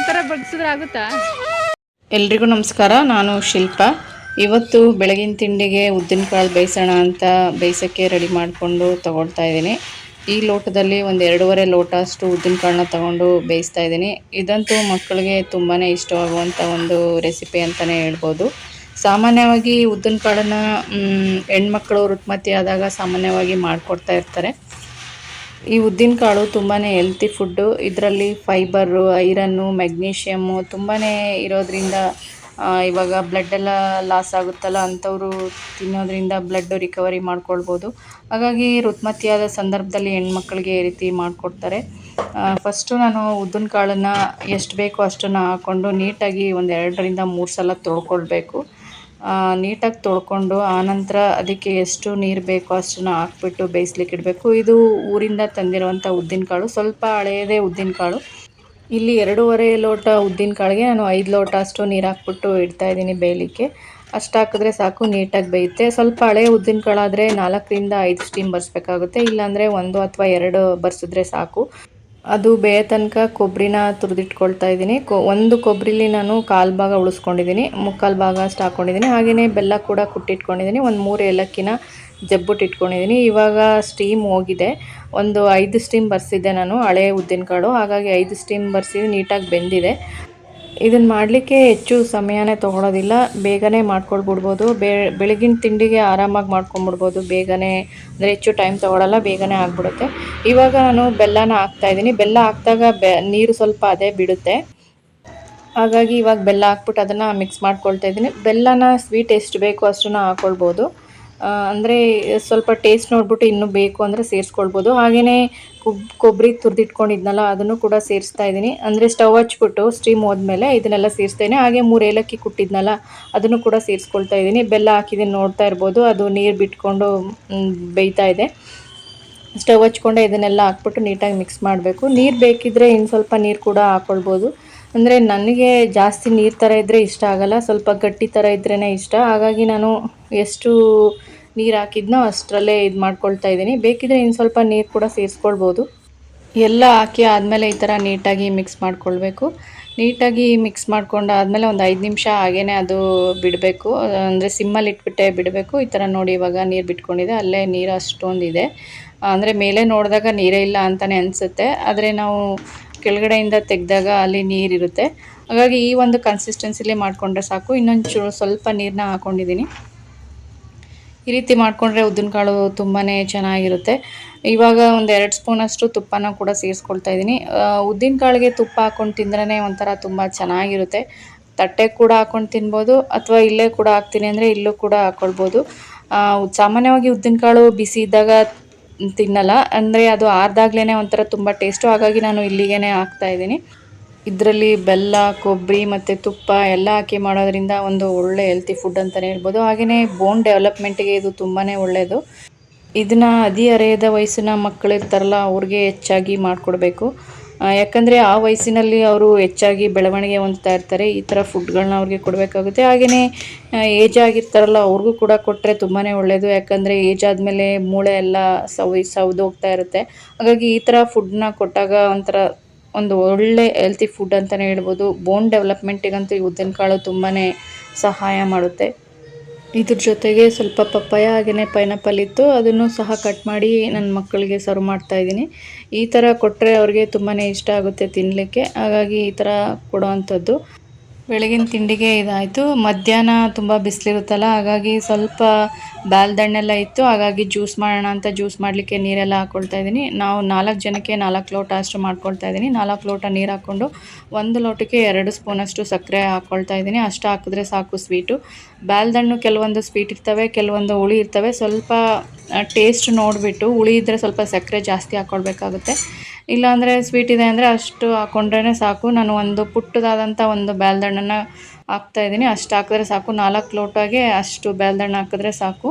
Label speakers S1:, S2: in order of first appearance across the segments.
S1: ಥರ ಬಗ್ಸಿದ್ರೆ ಆಗುತ್ತಾ?
S2: ಎಲ್ರಿಗೂ ನಮಸ್ಕಾರ. ನಾನು ಶಿಲ್ಪ. ಇವತ್ತು ಬೆಳಗಿನ ತಿಂಡಿಗೆ ಉದ್ದಿನಕಾಳು ಬೇಯಿಸೋಣ ಅಂತ ಬೇಯಿಸೋಕ್ಕೆ ರೆಡಿ ಮಾಡಿಕೊಂಡು ತಗೊಳ್ತಾ ಇದ್ದೀನಿ. ಈ ಲೋಟದಲ್ಲಿ ಒಂದು 2.5 ಲೋಟ ಅಷ್ಟು ಉದ್ದಿನಕಾಳನ್ನ ತಗೊಂಡು ಬೇಯಿಸ್ತಾ ಇದ್ದೀನಿ. ಇದಂತೂ ಮಕ್ಕಳಿಗೆ ತುಂಬಾ ಇಷ್ಟವಾಗುವಂಥ ಒಂದು ರೆಸಿಪಿ ಅಂತಲೇ ಹೇಳ್ಬೋದು. ಸಾಮಾನ್ಯವಾಗಿ ಉದ್ದಿನಕಾಳನ್ನು ಹೆಣ್ಮಕ್ಳು ಋತುಮತಿ ಆದಾಗ ಸಾಮಾನ್ಯವಾಗಿ ಮಾಡಿಕೊಡ್ತಾ ಇರ್ತಾರೆ. ಈ ಉದ್ದಿನಕಾಳು ತುಂಬಾ ಹೆಲ್ತಿ ಫುಡ್ಡು. ಇದರಲ್ಲಿ ಫೈಬರು, ಐರನ್ನು, ಮೆಗ್ನೀಷಿಯಮ್ಮು ತುಂಬಾ ಇರೋದ್ರಿಂದ ಇವಾಗ ಬ್ಲಡ್ಡೆಲ್ಲ ಲಾಸ್ ಆಗುತ್ತಲ್ಲ, ಅಂಥವರು ತಿನ್ನೋದ್ರಿಂದ ಬ್ಲಡ್ ರಿಕವರಿ ಮಾಡ್ಕೊಳ್ಬೋದು. ಹಾಗಾಗಿ ಋತುಮತಿಯಾದ ಸಂದರ್ಭದಲ್ಲಿ ಹೆಣ್ಮಕ್ಳಿಗೆ ಈ ರೀತಿ ಮಾಡಿಕೊಡ್ತಾರೆ. ಫಸ್ಟು ನಾನು ಉದ್ದಿನಕಾಳನ್ನು ಎಷ್ಟು ಬೇಕೋ ಅಷ್ಟನ್ನು ಹಾಕ್ಕೊಂಡು ನೀಟಾಗಿ ಒಂದು 2ರಿಂದ 3 ಸಲ ತೊಳ್ಕೊಳ್ಬೇಕು. ನೀಟಾಗಿ ತೊಳ್ಕೊಂಡು ಆನಂತರ ಅದಕ್ಕೆ ಎಷ್ಟು ನೀರು ಬೇಕೋ ಅಷ್ಟನ್ನು ಹಾಕ್ಬಿಟ್ಟು ಬೇಯಿಸ್ಲಿಕ್ಕೆ ಇಡಬೇಕು. ಇದು ಊರಿಂದ ತಂದಿರುವಂಥ ಉದ್ದಿನಕಾಳು, ಸ್ವಲ್ಪ ಹಳೆಯದೇ ಉದ್ದಿನಕಾಳು. ಇಲ್ಲಿ 2.5 ಲೋಟ ಉದ್ದಿನಕಾಳಿಗೆ ನಾನು 5 ಲೋಟ ಅಷ್ಟು ನೀರು ಹಾಕ್ಬಿಟ್ಟು ಇಡ್ತಾಯಿದ್ದೀನಿ ಬೇಯಲಿಕ್ಕೆ. ಅಷ್ಟು ಹಾಕಿದ್ರೆ ಸಾಕು, ನೀಟಾಗಿ ಬೇಯುತ್ತೆ. ಸ್ವಲ್ಪ ಹಳೆಯ ಉದ್ದಿನಕಾಳಾದರೆ 4ರಿಂದ 5 ಸ್ಟೀಮ್ ಬರ್ಸ್ಬೇಕಾಗುತ್ತೆ, ಇಲ್ಲಾಂದರೆ 1 ಅಥವಾ 2 ಬರ್ಸಿದ್ರೆ ಸಾಕು. ಅದು ಬೇಯ ತನಕ ಕೊಬ್ಬರಿನ ತುರಿದಿಟ್ಕೊಳ್ತಾ ಇದ್ದೀನಿ. ಒಂದು ಕೊಬ್ಬರಿಲಿ ನಾನು 1/4 ಭಾಗ ಉಳಿಸ್ಕೊಂಡಿದ್ದೀನಿ, 3/4 ಭಾಗ ಅಷ್ಟು ಹಾಕ್ಕೊಂಡಿದ್ದೀನಿ. ಹಾಗೆಯೇ ಬೆಲ್ಲ ಕೂಡ ಕುಟ್ಟಿಟ್ಕೊಂಡಿದ್ದೀನಿ. ಒಂದು 3 ಏಲಕ್ಕಿನ ಜಬ್ಬಿಟ್ಟಿಟ್ಕೊಂಡಿದ್ದೀನಿ. ಇವಾಗ ಸ್ಟೀಮ್ ಹೋಗಿದೆ. ಒಂದು 5 ಸ್ಟೀಮ್ ಬರ್ಸಿದ್ದೆ ನಾನು ಹಳೆಯ ಉದ್ದಿನಕಾಳು, ಹಾಗಾಗಿ 5 ಸ್ಟೀಮ್ ಬರ್ಸಿ ನೀಟಾಗಿ ಬೆಂದಿದೆ. ಇದನ್ನು ಮಾಡಲಿಕ್ಕೆ ಹೆಚ್ಚು ಸಮಯನೇ ತೊಗೊಳೋದಿಲ್ಲ, ಬೇಗನೆ ಮಾಡ್ಕೊಳ್ಬಿಡ್ಬೋದು. ಬೆಳಗಿನ ತಿಂಡಿಗೆ ಆರಾಮಾಗಿ ಮಾಡ್ಕೊಂಬಿಡ್ಬೋದು ಬೇಗನೆ, ಅಂದರೆ ಹೆಚ್ಚು ಟೈಮ್ ತೊಗೊಳಲ್ಲ, ಬೇಗನೆ ಆಗಿಬಿಡುತ್ತೆ. ಇವಾಗ ನಾನು ಬೆಲ್ಲನ ಹಾಕ್ತಾಯಿದ್ದೀನಿ. ಬೆಲ್ಲ ಹಾಕಿದಾಗ ನೀರು ಸ್ವಲ್ಪ ಅದೇ ಬಿಡುತ್ತೆ. ಹಾಗಾಗಿ ಇವಾಗ ಬೆಲ್ಲ ಹಾಕ್ಬಿಟ್ಟು ಅದನ್ನು ಮಿಕ್ಸ್ ಮಾಡ್ಕೊಳ್ತಾ ಇದ್ದೀನಿ. ಬೆಲ್ಲನ ಸ್ವೀಟ್ ಎಷ್ಟು ಬೇಕೋ ಅಷ್ಟನ್ನು ಹಾಕ್ಕೊಳ್ಬೋದು. ಅಂದರೆ ಸ್ವಲ್ಪ ಟೇಸ್ಟ್ ನೋಡಿಬಿಟ್ಟು ಇನ್ನೂ ಬೇಕು ಅಂದರೆ ಸೇರಿಸ್ಕೊಳ್ಬೋದು. ಹಾಗೆಯೇ ಕೊಬ್ಬರಿ ತುರಿದಿಟ್ಕೊಂಡಿದ್ನಲ್ಲ ಅದನ್ನು ಕೂಡ ಸೇರಿಸ್ತಾ ಇದ್ದೀನಿ. ಅಂದರೆ ಸ್ಟವ್ ಹಚ್ಬಿಟ್ಟು ಸ್ಟೀಮ್ ಹೋದ್ಮೇಲೆ ಇದನ್ನೆಲ್ಲ ಸೇರಿಸ್ತಾ ಇದ್ದೀನಿ. ಹಾಗೆ 3 ಏಲಕ್ಕಿ ಕುಟ್ಟಿದ್ನಲ್ಲ ಅದನ್ನು ಕೂಡ ಸೇರಿಸ್ಕೊಳ್ತಾ ಇದ್ದೀನಿ. ಬೆಲ್ಲ ಹಾಕಿದ್ದೀನಿ, ನೋಡ್ತಾ ಇರ್ಬೋದು, ಅದು ನೀರು ಬಿಟ್ಕೊಂಡು ಬೇಯ್ತಾ ಇದೆ. ಸ್ಟವ್ ಹಚ್ಕೊಂಡೆ ಇದನ್ನೆಲ್ಲ ಹಾಕ್ಬಿಟ್ಟು ನೀಟಾಗಿ ಮಿಕ್ಸ್ ಮಾಡಬೇಕು. ನೀರು ಬೇಕಿದ್ದರೆ ಇನ್ನು ಸ್ವಲ್ಪ ನೀರು ಕೂಡ ಹಾಕ್ಕೊಳ್ಬೋದು. ಅಂದರೆ ನನಗೆ ಜಾಸ್ತಿ ನೀರು ಥರ ಇದ್ದರೆ ಇಷ್ಟ ಆಗಲ್ಲ, ಸ್ವಲ್ಪ ಗಟ್ಟಿ ಥರ ಇದ್ರೇ ಇಷ್ಟ. ಹಾಗಾಗಿ ನಾನು ಎಷ್ಟು ನೀರು ಹಾಕಿದ್ನೋ ಅಷ್ಟರಲ್ಲೇ ಇದು ಮಾಡ್ಕೊಳ್ತಾ ಇದ್ದೀನಿ. ಬೇಕಿದ್ದರೆ ಇನ್ನು ಸ್ವಲ್ಪ ನೀರು ಕೂಡ ಸೇರಿಸ್ಕೊಳ್ಬೋದು. ಎಲ್ಲ ಹಾಕಿ ಆದಮೇಲೆ ಈ ಥರ ನೀಟಾಗಿ ಮಿಕ್ಸ್ ಮಾಡ್ಕೊಳ್ಬೇಕು. ನೀಟಾಗಿ ಮಿಕ್ಸ್ ಮಾಡ್ಕೊಂಡಾದಮೇಲೆ ಒಂದು 5 ನಿಮಿಷ ಹಾಗೇ ಅದು ಬಿಡಬೇಕು, ಅಂದರೆ ಸಿಮ್ಮಲ್ಲಿ ಇಟ್ಬಿಟ್ಟೆ ಬಿಡಬೇಕು. ಈ ಥರ ನೋಡಿ ಇವಾಗ ನೀರು ಬಿಟ್ಕೊಂಡಿದೆ, ಅಲ್ಲೇ ನೀರು ಅಷ್ಟೊಂದಿದೆ. ಅಂದರೆ ಮೇಲೆ ನೋಡಿದಾಗ ನೀರೇ ಇಲ್ಲ ಅಂತಲೇ ಅನಿಸುತ್ತೆ, ಆದರೆ ನಾವು ಕೆಳಗಡೆಯಿಂದ ತೆಗೆದಾಗ ಅಲ್ಲಿ ನೀರಿರುತ್ತೆ. ಹಾಗಾಗಿ ಈ ಒಂದು ಕನ್ಸಿಸ್ಟೆನ್ಸಿಲಿ ಮಾಡಿಕೊಂಡ್ರೆ ಸಾಕು. ಇನ್ನೊಂದು ಸ್ವಲ್ಪ ನೀರನ್ನ ಹಾಕ್ಕೊಂಡಿದ್ದೀನಿ. ಈ ರೀತಿ ಮಾಡಿಕೊಂಡ್ರೆ ಉದ್ದಿನಕಾಳು ತುಂಬಾ ಚೆನ್ನಾಗಿರುತ್ತೆ. ಇವಾಗ ಒಂದು 2 ಸ್ಪೂನಷ್ಟು ತುಪ್ಪನ ಕೂಡ ಸೇರಿಸ್ಕೊಳ್ತಾ ಇದ್ದೀನಿ. ಉದ್ದಿನಕಾಳಿಗೆ ತುಪ್ಪ ಹಾಕ್ಕೊಂಡು ತಿಂದ್ರೇ ಒಂಥರ ತುಂಬ ಚೆನ್ನಾಗಿರುತ್ತೆ. ತಟ್ಟೆಗೆ ಕೂಡ ಹಾಕ್ಕೊಂಡು ತಿನ್ಬೋದು, ಅಥವಾ ಇಲ್ಲೇ ಕೂಡ ಹಾಕ್ತೀನಿ ಅಂದರೆ ಇಲ್ಲೂ ಕೂಡ ಹಾಕ್ಕೊಳ್ಬೋದು. ಸಾಮಾನ್ಯವಾಗಿ ಉದ್ದಿನಕಾಳು ಬಿಸಿ ಇದ್ದಾಗ ತಿನ್ನಲ್ಲ, ಅಂದರೆ ಅದು ಆರ್ದಾಗ್ಲೇ ಒಂಥರ ತುಂಬ ಟೇಸ್ಟು. ಹಾಗಾಗಿ ನಾನು ಇಲ್ಲಿಗೇ ಹಾಕ್ತಾಯಿದ್ದೀನಿ. ಇದರಲ್ಲಿ ಬೆಲ್ಲ, ಕೊಬ್ಬರಿ ಮತ್ತು ತುಪ್ಪ ಎಲ್ಲ ಹಾಕಿ ಮಾಡೋದ್ರಿಂದ ಒಂದು ಒಳ್ಳೆ ಹೆಲ್ತಿ ಫುಡ್ ಅಂತಲೇ ಹೇಳ್ಬೋದು. ಹಾಗೆಯೇ ಬೋನ್ ಡೆವಲಪ್ಮೆಂಟಿಗೆ ಇದು ತುಂಬಾ ಒಳ್ಳೆಯದು. ಇದನ್ನು ಹದಿಹರೆಯದ ವಯಸ್ಸಿನ ಮಕ್ಕಳಿರ್ತಾರಲ್ಲ ಅವ್ರಿಗೆ ಹೆಚ್ಚಾಗಿ ಮಾಡಿಕೊಡ್ಬೇಕು. ಯಾಕಂದರೆ ಆ ವಯಸ್ಸಿನಲ್ಲಿ ಅವರು ಹೆಚ್ಚಾಗಿ ಬೆಳವಣಿಗೆ ಹೊಂದ್ತಾ ಇರ್ತಾರೆ. ಈ ಥರ ಫುಡ್ಗಳನ್ನ ಅವ್ರಿಗೆ ಕೊಡಬೇಕಾಗುತ್ತೆ. ಹಾಗೆಯೇ ಏಜ್ ಆಗಿರ್ತಾರಲ್ಲ ಅವ್ರಿಗೂ ಕೂಡ ಕೊಟ್ಟರೆ ತುಂಬಾ ಒಳ್ಳೆಯದು. ಯಾಕಂದರೆ ಏಜ್ ಆದಮೇಲೆ ಮೂಳೆ ಎಲ್ಲ ಸೌದೋಗ್ತಾ ಇರುತ್ತೆ. ಹಾಗಾಗಿ ಈ ಥರ ಫುಡ್ನ ಕೊಟ್ಟಾಗ ಒಂಥರ ಒಂದು ಒಳ್ಳೆ ಹೆಲ್ತಿ ಫುಡ್ ಅಂತಲೇ ಹೇಳ್ಬೋದು. ಬೋನ್ ಡೆವಲಪ್ಮೆಂಟಿಗಂತೂ ಈ ಉದ್ದಿನಕಾಳು ತುಂಬಾ ಸಹಾಯ ಮಾಡುತ್ತೆ. ಇದ್ರ ಜೊತೆಗೆ ಸ್ವಲ್ಪ ಪಪ್ಪಾಯ ಹಾಗೆಯೇ ಪೈನಾಪಲ್ ಇತ್ತು, ಅದನ್ನು ಸಹ ಕಟ್ ಮಾಡಿ ನನ್ನ ಮಕ್ಕಳಿಗೆ ಸರ್ವ್ ಮಾಡ್ತಾಯಿದ್ದೀನಿ. ಈ ಥರ ಕೊಟ್ಟರೆ ಅವ್ರಿಗೆ ತುಂಬಾ ಇಷ್ಟ ಆಗುತ್ತೆ ತಿನ್ನಲಿಕ್ಕೆ, ಹಾಗಾಗಿ ಈ ಥರ ಕೊಡೋವಂಥದ್ದು. ಬೆಳಗಿನ ತಿಂಡಿಗೆ ಇದಾಯಿತು. ಮಧ್ಯಾಹ್ನ ತುಂಬ ಬಿಸಿಲಿರುತ್ತಲ್ಲ, ಹಾಗಾಗಿ ಸ್ವಲ್ಪ ಬಾಲ್ದಣ್ಣೆಲ್ಲ ಇತ್ತು, ಹಾಗಾಗಿ ಜ್ಯೂಸ್ ಮಾಡೋಣ ಅಂತ ಜ್ಯೂಸ್ ಮಾಡಲಿಕ್ಕೆ ನೀರೆಲ್ಲ ಹಾಕ್ಕೊಳ್ತಾ ಇದ್ದೀನಿ. ನಾವು 4 ಜನಕ್ಕೆ 4 ಲೋಟ ಅಷ್ಟು ಮಾಡ್ಕೊಳ್ತಾ ಇದ್ದೀನಿ. 4 ಲೋಟ ನೀರು ಹಾಕ್ಕೊಂಡು 1 ಲೋಟಕ್ಕೆ 2 ಸ್ಪೂನಷ್ಟು ಸಕ್ಕರೆ ಹಾಕ್ಕೊಳ್ತಾ ಇದ್ದೀನಿ. ಅಷ್ಟು ಹಾಕಿದ್ರೆ ಸಾಕು ಸ್ವೀಟು. ಬಾಲ್ದಣ್ಣು ಕೆಲವೊಂದು ಸ್ವೀಟ್ ಇರ್ತವೆ, ಕೆಲವೊಂದು ಹುಳಿ ಇರ್ತವೆ. ಸ್ವಲ್ಪ ಟೇಸ್ಟ್ ನೋಡಿಬಿಟ್ಟು ಹುಳಿ ಇದ್ದರೆ ಸ್ವಲ್ಪ ಸಕ್ಕರೆ ಜಾಸ್ತಿ ಹಾಕ್ಕೊಳ್ಬೇಕಾಗುತ್ತೆ. ಇಲ್ಲಾಂದರೆ ಸ್ವೀಟ್ ಇದೆ ಅಂದರೆ ಅಷ್ಟು ಹಾಕ್ಕೊಂಡ್ರೇ ಸಾಕು. ನಾನು ಒಂದು ಪುಟ್ಟದಾದಂಥ ಒಂದು ಬಾಲ್ದಣ್ಣನ್ನು ಹಾಕ್ತಾಯಿದ್ದೀನಿ. ಅಷ್ಟು ಹಾಕಿದ್ರೆ ಸಾಕು. 4 ಲೋಟಗೆ ಅಷ್ಟು ಬಾಲ್ದಣ್ಣು ಹಾಕಿದ್ರೆ ಸಾಕು.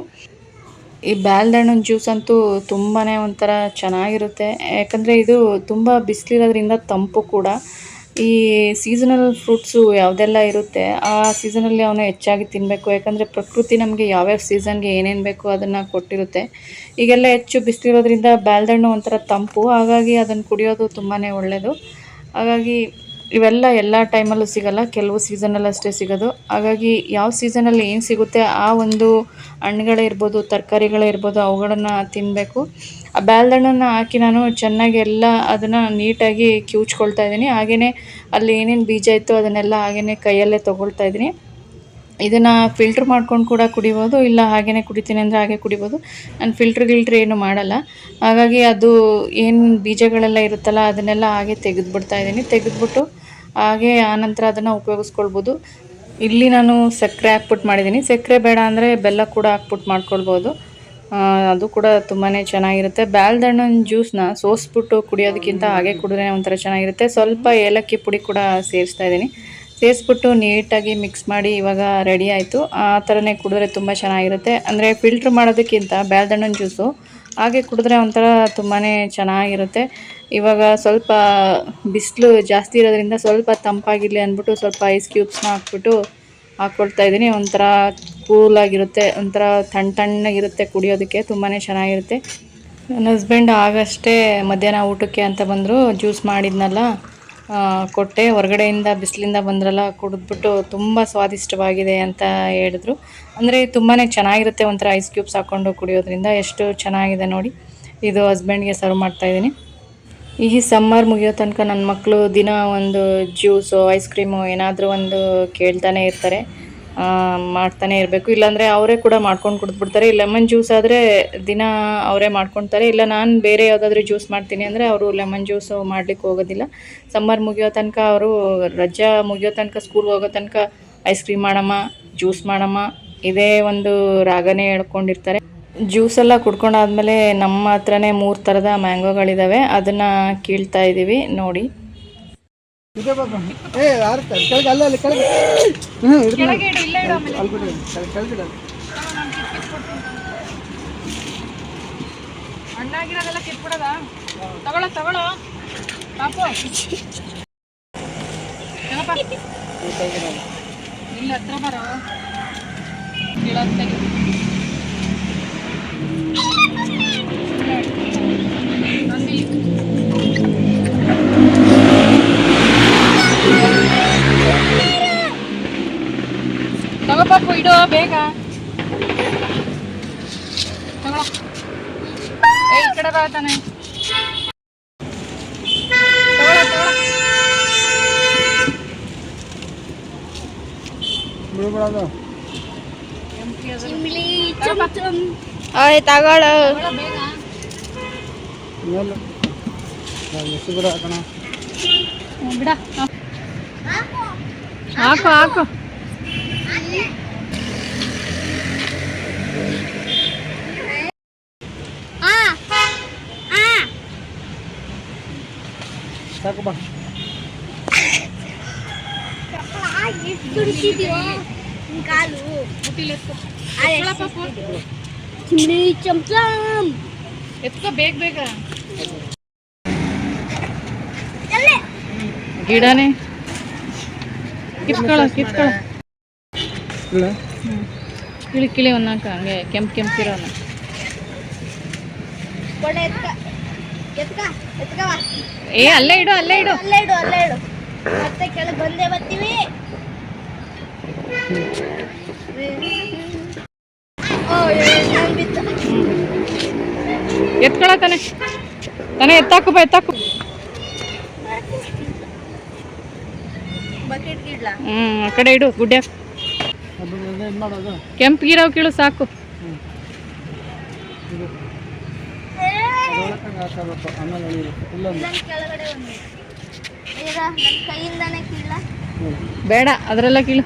S2: ಈ ಬಾಲ್ದಣ್ಣನ ಜ್ಯೂಸ್ ಅಂತೂ ತುಂಬಾ ಒಂಥರ ಚೆನ್ನಾಗಿರುತ್ತೆ. ಯಾಕಂದರೆ ಇದು ತುಂಬ ಬಿಸಿಲಿರೋದ್ರಿಂದ ತಂಪು ಕೂಡ. ಈ ಸೀಸನಲ್ ಫ್ರೂಟ್ಸು ಯಾವುದೆಲ್ಲ ಇರುತ್ತೆ ಆ ಸೀಸನಲ್ಲಿ ಅವನು ಹೆಚ್ಚಾಗಿ ತಿನ್ನಬೇಕು. ಯಾಕಂದರೆ ಪ್ರಕೃತಿ ನಮಗೆ ಯಾವ್ಯಾವ ಸೀಸನ್ಗೆ ಏನೇನು ಬೇಕೋ ಅದನ್ನು ಕೊಟ್ಟಿರುತ್ತೆ. ಈಗೆಲ್ಲ ಹೆಚ್ಚು ಬಿಸಿಲಿರೋದ್ರಿಂದ ಬಾಲ್ದಣ್ಣು ಒಂಥರ ತಂಪು, ಹಾಗಾಗಿ ಅದನ್ನು ಕುಡಿಯೋದು ತುಂಬಾ ಒಳ್ಳೆಯದು. ಹಾಗಾಗಿ ಇವೆಲ್ಲ ಎಲ್ಲ ಟೈಮಲ್ಲೂ ಸಿಗಲ್ಲ, ಕೆಲವು ಸೀಸನಲ್ಲಿ ಅಷ್ಟೇ ಸಿಗೋದು. ಹಾಗಾಗಿ ಯಾವ ಸೀಸನಲ್ಲಿ ಏನು ಸಿಗುತ್ತೆ ಆ ಒಂದು ಹಣ್ಣುಗಳೇ ಇರ್ಬೋದು, ತರಕಾರಿಗಳೇ ಇರ್ಬೋದು, ಅವುಗಳನ್ನು ತಿನ್ನಬೇಕು. ಆ ಬ್ಯಾಲ್ದಣ್ಣನ್ನು ಹಾಕಿ ನಾನು ಚೆನ್ನಾಗಿ ಎಲ್ಲ ಅದನ್ನು ನೀಟಾಗಿ ಕಿವುಚ್ಕೊಳ್ತಾ ಇದ್ದೀನಿ. ಹಾಗೆಯೇ ಅಲ್ಲಿ ಏನೇನು ಬೀಜ ಇತ್ತು ಅದನ್ನೆಲ್ಲ ಹಾಗೆಯೇ ಕೈಯಲ್ಲೇ ತೊಗೊಳ್ತಾ ಇದ್ದೀನಿ. ಇದನ್ನು ಫಿಲ್ಟ್ರ್ ಮಾಡ್ಕೊಂಡು ಕೂಡ ಕುಡಿಬೋದು, ಇಲ್ಲ ಹಾಗೆಯೇ ಕುಡಿತೀನಿ ಅಂದರೆ ಹಾಗೆ ಕುಡಿಬೋದು. ನಾನು ಗಿಲ್ಟ್ರ್ ಏನು ಮಾಡಲ್ಲ. ಹಾಗಾಗಿ ಅದು ಏನು ಬೀಜಗಳೆಲ್ಲ ಇರುತ್ತಲ್ಲ ಅದನ್ನೆಲ್ಲ ಹಾಗೆ ತೆಗೆದುಬಿಡ್ತಾ ಇದ್ದೀನಿ. ತೆಗೆದುಬಿಟ್ಟು ಹಾಗೆ ಆನಂತರ ಅದನ್ನು ಉಪಯೋಗಿಸ್ಕೊಳ್ಬೋದು. ಇಲ್ಲಿ ನಾನು ಸಕ್ಕರೆ ಹಾಕ್ಬಿಟ್ಟು ಮಾಡಿದ್ದೀನಿ. ಸಕ್ಕರೆ ಬೇಡ ಅಂದರೆ ಬೆಲ್ಲ ಕೂಡ ಹಾಕ್ಬಿಟ್ಟು ಮಾಡ್ಕೊಳ್ಬೋದು. ಅದು ಕೂಡ ತುಂಬಾ ಚೆನ್ನಾಗಿರುತ್ತೆ. ಬ್ಯಾಲ್ದಣ್ಣನ ಜ್ಯೂಸನ್ನ ಸೋಸ್ಬಿಟ್ಟು ಕುಡಿಯೋದಕ್ಕಿಂತ ಹಾಗೆ ಕುಡಿದ್ರೆ ಒಂಥರ ಚೆನ್ನಾಗಿರುತ್ತೆ. ಸ್ವಲ್ಪ ಏಲಕ್ಕಿ ಪುಡಿ ಕೂಡ ಸೇರಿಸ್ತಾ ಇದ್ದೀನಿ. ಸೇರಿಸ್ಬಿಟ್ಟು ನೀಟಾಗಿ ಮಿಕ್ಸ್ ಮಾಡಿ ಇವಾಗ ರೆಡಿ ಆಯಿತು. ಆ ಥರನೇ ಕುಡಿದ್ರೆ ತುಂಬ ಚೆನ್ನಾಗಿರುತ್ತೆ. ಅಂದರೆ ಫಿಲ್ಟ್ರ್ ಮಾಡೋದಕ್ಕಿಂತ ಬ್ಯಾಲ್ದಣ್ಣನ ಜ್ಯೂಸು ಹಾಗೆ ಕುಡಿದ್ರೆ ಒಂಥರ ತುಂಬಾ ಚೆನ್ನಾಗಿರುತ್ತೆ. ಇವಾಗ ಸ್ವಲ್ಪ ಬಿಸಿಲು ಜಾಸ್ತಿ ಇರೋದ್ರಿಂದ ಸ್ವಲ್ಪ ತಂಪಾಗಿರಲಿ ಅಂದ್ಬಿಟ್ಟು ಸ್ವಲ್ಪ ಐಸ್ ಕ್ಯೂಬ್ಸ್ನ ಹಾಕ್ಬಿಟ್ಟು ಹಾಕ್ಕೊಳ್ತಾ ಇದ್ದೀನಿ. ಒಂಥರ ಕೂಲಾಗಿರುತ್ತೆ, ಒಂಥರ ತಣ್ಣಗಿರುತ್ತೆ, ಕುಡಿಯೋದಕ್ಕೆ ತುಂಬಾ ಚೆನ್ನಾಗಿರುತ್ತೆ. ನನ್ನ ಹಸ್ಬೆಂಡ್ ಆಗಷ್ಟೇ ಮಧ್ಯಾಹ್ನ ಊಟಕ್ಕೆ ಅಂತ ಬಂದರು. ಜ್ಯೂಸ್ ಮಾಡಿದ್ನಲ್ಲ ಕೊಟ್ಟೆ. ಹೊರಗಡೆಯಿಂದ ಬಿಸಿಲಿಂದ ಬಂದ್ರಲ್ಲ, ಕುಡಿದ್ಬಿಟ್ಟು ತುಂಬ ಸ್ವಾದಿಷ್ಟವಾಗಿದೆ ಅಂತ ಹೇಳಿದ್ರು. ಅಂದರೆ ತುಂಬಾ ಚೆನ್ನಾಗಿರುತ್ತೆ, ಒಂಥರ ಐಸ್ ಕ್ಯೂಬ್ಸ್ ಹಾಕ್ಕೊಂಡು ಕುಡಿಯೋದ್ರಿಂದ ಎಷ್ಟು ಚೆನ್ನಾಗಿದೆ ನೋಡಿ. ಇದು ಹಸ್ಬೆಂಡ್ಗೆ ಸರ್ವ್ ಮಾಡ್ತಾಯಿದ್ದೀನಿ. ಈ ಸಮ್ಮರ್ ಮುಗಿಯೋ ತನಕ ನನ್ನ ಮಕ್ಕಳು ದಿನ ಒಂದು ಜ್ಯೂಸು, ಐಸ್ ಕ್ರೀಮು ಏನಾದರೂ ಒಂದು ಕೇಳ್ತಾನೆ ಇರ್ತಾರೆ. ಮಾಡ್ತಾನೆ ಇರಬೇಕು. ಇಲ್ಲಾಂದರೆ ಅವರೇ ಕೂಡ ಮಾಡ್ಕೊಂಡು ಕುಡಿದ್ಬಿಡ್ತಾರೆ. ಈ ಲೆಮನ್ ಜ್ಯೂಸ್ ಆದರೆ ದಿನ ಅವರೇ ಮಾಡ್ಕೊಳ್ತಾರೆ. ಇಲ್ಲ ನಾನು ಬೇರೆ ಯಾವುದಾದ್ರೂ ಜ್ಯೂಸ್ ಮಾಡ್ತೀನಿ ಅಂದರೆ ಅವರು ಲೆಮನ್ ಜ್ಯೂಸು ಮಾಡಲಿಕ್ಕೆ ಹೋಗೋದಿಲ್ಲ. ಸಮ್ಮರ್ ಮುಗಿಯೋ ತನಕ ಅವರು ರಜಾ ಮುಗಿಯೋ ತನಕ, ಸ್ಕೂಲ್ಗೆ ಹೋಗೋ ತನಕ ಐಸ್ ಕ್ರೀಮ್ ಮಾಡಮ್ಮ, ಜ್ಯೂಸ್ ಮಾಡಮ್ಮ, ಇದೇ ಒಂದು ರಾಗನೇ ಹೇಳ್ಕೊಂಡಿರ್ತಾರೆ. ಜ್ಯೂಸೆಲ್ಲ ಕುಡ್ಕೊಂಡಾದ್ಮೇಲೆ ನಮ್ಮ ಹತ್ರನೇ 3 ಥರದ ಮ್ಯಾಂಗೋಗಳಿದ್ದಾವೆ. ಅದನ್ನು ಕೀಳ್ತಾ ಇದ್ದೀವಿ ನೋಡಿ.
S1: ಹಣ್ಣಾಗಿರೋದೆಲ್ಲ ಕಿತ್ಬಿಡೋದ? ತಗೊಳ್ಳೋ ಪಾಪು. ಇಲ್ಲ ಹತ್ರ ಬರೋ ಕೀಳತ್ತಾಗಿ. ತಗೋ ಪಾಪು, ಇಡು ಬೇಗ. ತಗೊಳ. ಈ ಕಡೆ ಬರ್ತಾನೆ.
S2: ತಗೊಳ್ಳೋ
S1: ಬಿಡ. ಹಾಕು ಹಾಕು.
S3: ಸಾಕು ಬಾ.
S1: ಎತ್ಕೋ ಬೇಗ ಬೇಗ.
S2: ಗಿಡನೇ ಕಿತ್ಕೊಳ್ಳೋ. ಕಿಳಿ ಒಂದಾಕ ಹಂಗೆ ಕೆಂಪಿರೋನ. ಏ ಅಲ್ಲೇ ಇಡು.
S4: ಮತ್ತೆ ಕೆಳಗೆ ಬಂದೇ ಬರ್ತೀವಿ.
S2: ಎತ್ಕೊಳ ತಾನೆ ಎತ್ತಾಕು ಬಾ, ಎತ್ತಾಕು. ಆ ಕಡೆ ಇಡು, ಗುಡ್ಡೆ ಕೆಂಪಗಿರೋ ಕೀಳು ಸಾಕು. ಬೇಡ, ಅದರೆಲ್ಲ ಕೀಳು.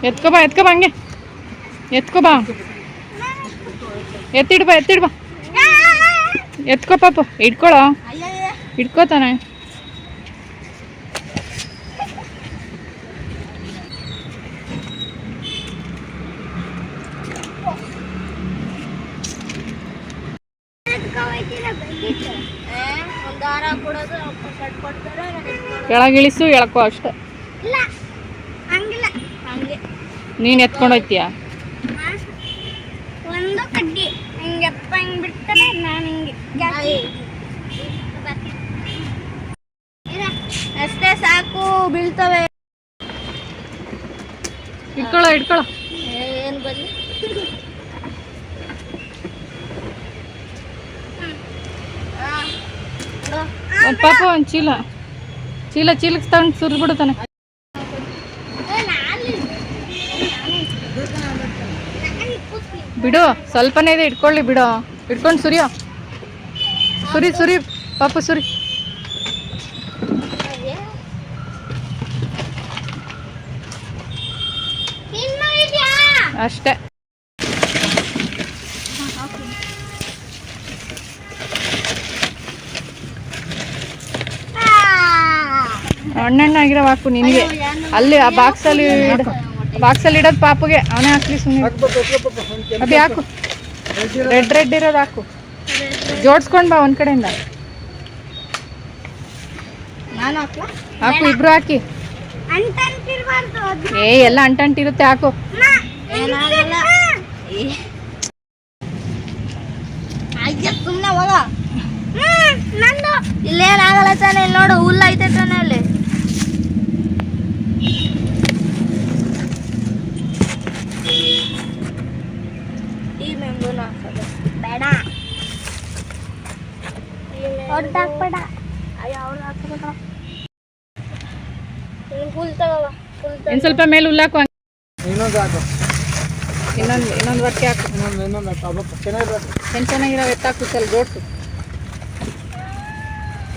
S2: ಎತ್ಕೋ ಬಾ ಹಂಗೆ. ಎತ್ಕೋ ಬಾ, ಎತ್ತಿಡ್ಬಾ. ಎತ್ಕೋ ಪಾಪು, ಇಟ್ಕೋತಾನೆ. ಕೆಳಗಿಳಿಸು, ಎಳ್ಕೊ ಅಷ್ಟೆ. ನೀನು ಎತ್ಕೊಂಡು ಹೋಗ್ತೀಯಾ?
S4: ಒಂದು ಕಡ್ಡಿ
S1: ಇಟ್ಕೊಳ್ಳೋ.
S3: ಏನು ಬರಲಿ
S1: ಪಾಪು ಒಂದು ಚೀಲಕ್ಕೆ ತಗೊಂಡು ಸುರಿದ್ಬಿಡುತ್ತಾನೆ. ಬಿಡು, ಸ್ವಲ್ಪನೇ ಇದೆ, ಇಟ್ಕೊಳ್ಳಿ ಬಿಡು. ಇಟ್ಕೊಂಡು ಸುರಿಯೋ. ಸುರಿ ಪಾಪು ಸುರಿ. ಅಷ್ಟೇ. ಹಣ್ಣಣ್ಣಾಗಿರೋ ಹಾಕು ನಿನಗೆ. ಅಲ್ಲಿ ಆ ಬಾಕ್ಸಲ್ಲಿ ಇಡೋದು ಪಾಪುಗೆ, ಅವನೇ ಹಾಕ್ಲಿ ಸುಮ್ಮನೆ. ಅಭಿ ಹಾಕು, ರೆಡ್ ಇರೋದು ಹಾಕು. ಜೋಡಿಸ್ಕೊಂಡು ಬಾ ಒಂದು ಕಡೆಯಿಂದ. ಹಾಕು, ಇಬ್ರು ಹಾಕಿ. ಎಲ್ಲ ಅಂಟಿರುತ್ತೆ, ಹಾಕು.
S3: ಸುಮ್ಮನೆ ಹೋಗ. ಇಲ್ಲೇನಾಗಲ್ಲ ತಾನೆ, ಇಲ್ಲಿ ನೋಡು ಹುಲ್ಲು ಐತೆ ತಾನೆ ಅಲ್ಲಿ. ಈ ಮೆಂಬೂನ ಹಾಕೋದು ಬೇಡ, ಹೊಡ್ದು ಹಾಕ್ಬೇಡ. ಅಯ್ಯೋ ಅವ್ರು ಹಾಕೋಬೇಡ. ಹುಲ್ ತಗೋ,
S1: ಇನ್ನು ಸ್ವಲ್ಪ ಮೇಲೆ ಹುಲ್ಲಾಕು.
S4: ಇನ್ನೊಂದು ಹಾಕು,
S1: ಇನ್ನೊಂದು ವರ್ಕೆ ಹಾಕು.
S4: ಇನ್ನೊಂದು ಹಾಕು.
S1: ಚೆನ್ನಾಗಿರೋ ಎತ್ತಾಕು, ಸ್ವಲ್ಪ ಜೋಡ್ಸು.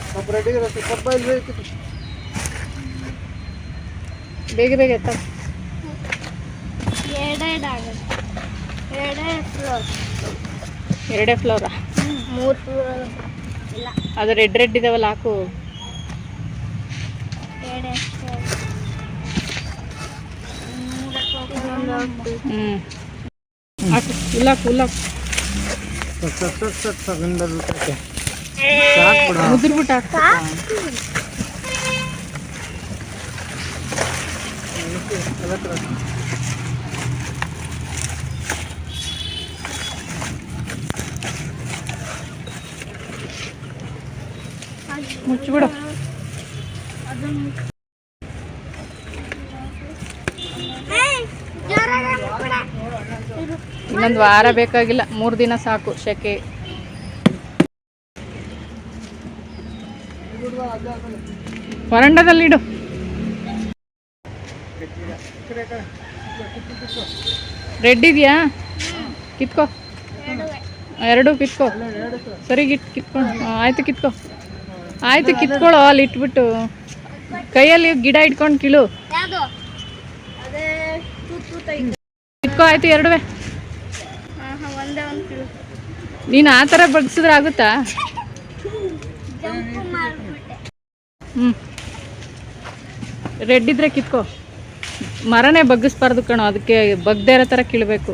S4: ಸ್ವಲ್ಪ ರೆಡಿಗಿರುತ್ತೆ. ಸ್ವಲ್ಪ ಇಲ್ಲಿ ಬೇಕಿತ್ತು.
S1: ಬೇಗ ಎತ್ತಾಕು. ಎರಡೇ ಫ್ಲೋರಾ?
S3: 3 ಫ್ಲೋರ್ ಇಲ್ಲ,
S1: ಅದು ರೆಡ್ ಇದಾವಲ್ಲ, ಹಾಕು. ಹಾಕು, ಹುಲ್ಲಾಕು. ಮುದ್ರಬಿಟ್ಟು ಹಾಕು. ಮುಚ್ಚಿಬಿಡು. ಇನ್ನೊಂದು ವಾರ ಬೇಕಾಗಿಲ್ಲ, 3 ದಿನ ಸಾಕು ಶೆಕೆ. ವರಂಡದಲ್ಲಿಡು. ರೆಡ್ ಇದೆಯಾ? ಕಿತ್ಕೋ, 2 ಕಿತ್ಕೋ. ಸರಿ ಕಿತ್ಕೊಂಡು. ಆಯ್ತು ಕಿತ್ಕೊಳ್ಳೋ. ಅಲ್ಲಿ ಇಟ್ಬಿಟ್ಟು ಕೈಯಲ್ಲಿ ಗಿಡ ಇಟ್ಕೊಂಡು ಕೀಳು. ಕಿತ್ಕೋ. ಆಯ್ತು, 2. ನೀನು ಆ ಥರ ಬಗ್ಸಿದ್ರೆ ಆಗುತ್ತಾ? ರೆಡ್ ಇದ್ರೆ ಕಿತ್ಕೋ. ಮರನೇ ಬಗ್ಗಿಸ್ಬಾರ್ದು ಕಣೋ, ಅದಕ್ಕೆ ಬಗ್ದೇ ಇರೋ ಥರ ಕೀಳಬೇಕು.